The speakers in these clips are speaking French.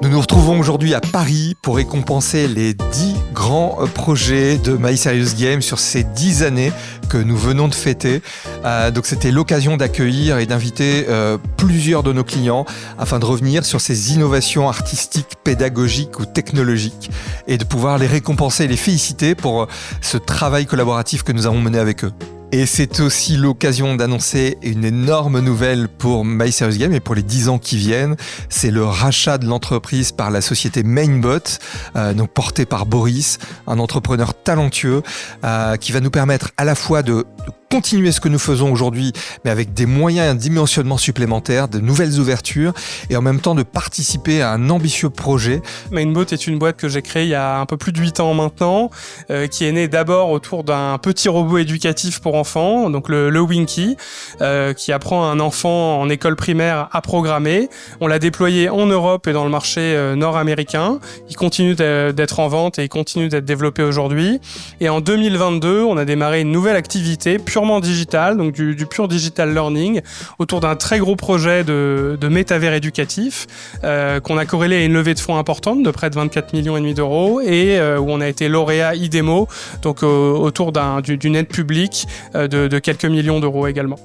Nous nous retrouvons aujourd'hui à Paris pour récompenser les 10 grands projets de My Serious Game sur ces 10 années que nous venons de fêter. Donc c'était l'occasion d'accueillir et d'inviter plusieurs de nos clients afin de revenir sur ces innovations artistiques, pédagogiques ou technologiques et de pouvoir les récompenser et les féliciter pour ce travail collaboratif que nous avons mené avec eux. Et c'est aussi l'occasion d'annoncer une énorme nouvelle pour My Serious Game et pour les 10 ans qui viennent. C'est le rachat de l'entreprise par la société Mainbot, donc portée par Boris, un entrepreneur talentueux qui va nous permettre à la fois de continuer ce que nous faisons aujourd'hui, mais avec des moyens et un dimensionnement supplémentaire, de nouvelles ouvertures, et en même temps de participer à un ambitieux projet. Mainbot est une boîte que j'ai créée il y a un peu plus de 8 ans maintenant, qui est née d'abord autour d'un petit robot éducatif pour enfants, donc le Winky, qui apprend à un enfant en école primaire à programmer. On l'a déployé en Europe et dans le marché nord-américain. Il continue d'être en vente et il continue d'être développé aujourd'hui. Et en 2022, on a démarré une nouvelle activité purement digital, donc du pur digital learning, autour d'un très gros projet de métavers éducatif qu'on a corrélé à une levée de fonds importante de près de 24,5 millions d'euros et où on a été lauréat IDEMO, donc autour d'une aide publique de quelques millions d'euros également.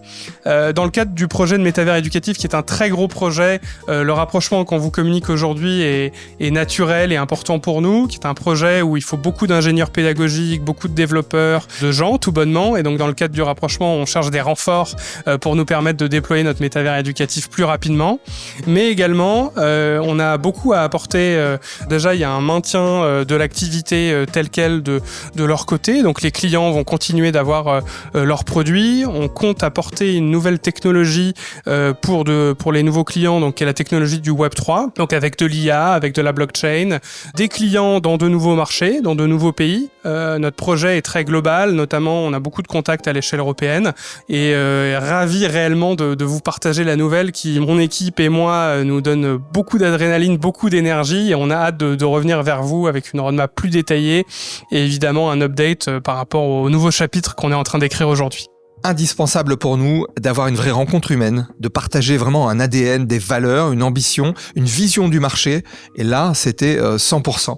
Dans le cadre du projet de métavers éducatif, qui est un très gros projet, le rapprochement qu'on vous communique aujourd'hui est naturel et important pour nous, qui est un projet où il faut beaucoup d'ingénieurs pédagogiques, beaucoup de développeurs, de gens tout bonnement, et donc dans le cadre du rapprochement, on cherche des renforts pour nous permettre de déployer notre métavers éducatif plus rapidement. Mais également, on a beaucoup à apporter. Déjà, il y a un maintien de l'activité telle qu'elle de leur côté. Donc, les clients vont continuer d'avoir leurs produits. On compte apporter une nouvelle technologie pour les nouveaux clients, donc qui est la technologie du Web3. Donc, avec de l'IA, avec de la blockchain, des clients dans de nouveaux marchés, dans de nouveaux pays. Notre projet est très global. Notamment, on a beaucoup de contacts à l'échelle européenne et ravi réellement de vous partager la nouvelle qui, mon équipe et moi, nous donne beaucoup d'adrénaline, beaucoup d'énergie et on a hâte de revenir vers vous avec une roadmap plus détaillée et évidemment un update par rapport au nouveau chapitre qu'on est en train d'écrire aujourd'hui. Indispensable pour nous d'avoir une vraie rencontre humaine, de partager vraiment un ADN, des valeurs, une ambition, une vision du marché. Et là, c'était 100%.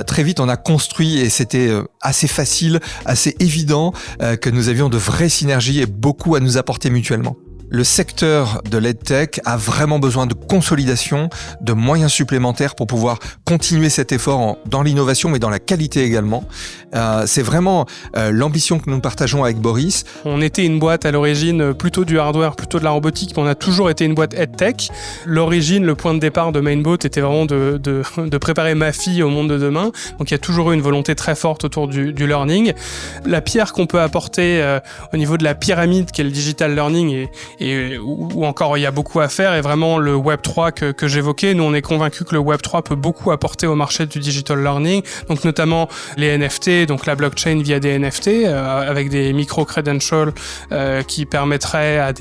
Très vite, on a construit et c'était assez facile, assez évident que nous avions de vraies synergies et beaucoup à nous apporter mutuellement. Le secteur de l'EdTech a vraiment besoin de consolidation, de moyens supplémentaires pour pouvoir continuer cet effort dans l'innovation mais dans la qualité également. C'est vraiment l'ambition que nous partageons avec Boris. On était une boîte à l'origine plutôt du hardware, plutôt de la robotique, mais on a toujours été une boîte EdTech. L'origine, le point de départ de Mainbot était vraiment de préparer ma fille au monde de demain. Donc il y a toujours eu une volonté très forte autour du learning. La pierre qu'on peut apporter au niveau de la pyramide qu'est le digital learning et où encore il y a beaucoup à faire est vraiment le Web3 que j'évoquais. Nous, on est convaincus que le Web3 peut beaucoup apporter au marché du digital learning, donc notamment les NFT, donc la blockchain via des NFT, avec des micro-credentials qui permettraient à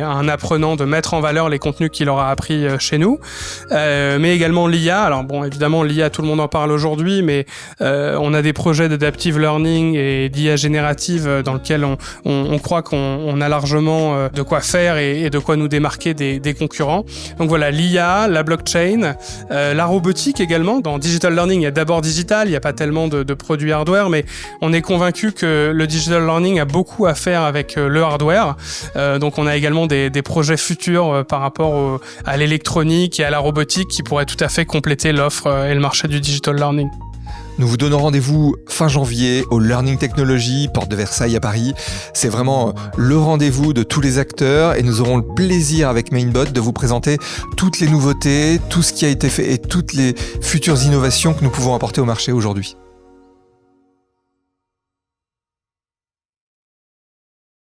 un apprenant de mettre en valeur les contenus qu'il aura appris chez nous. Mais également l'IA. Alors bon, évidemment, l'IA, tout le monde en parle aujourd'hui, mais on a des projets d'adaptive learning et d'IA générative dans lequel on croit qu'on a largement de quoi faire et de quoi nous démarquer des concurrents. Donc voilà, l'IA, la blockchain, la robotique également. Dans digital learning, il y a d'abord digital, il n'y a pas tellement de produits hardware, mais on est convaincu que le digital learning a beaucoup à faire avec le hardware. Donc on a également des projets futurs par rapport à l'électronique et à la robotique qui pourraient tout à fait compléter l'offre et le marché du digital learning. Nous vous donnons rendez-vous fin janvier au Learning Technology, porte de Versailles à Paris. C'est vraiment le rendez-vous de tous les acteurs et nous aurons le plaisir avec Mainbot de vous présenter toutes les nouveautés, tout ce qui a été fait et toutes les futures innovations que nous pouvons apporter au marché aujourd'hui.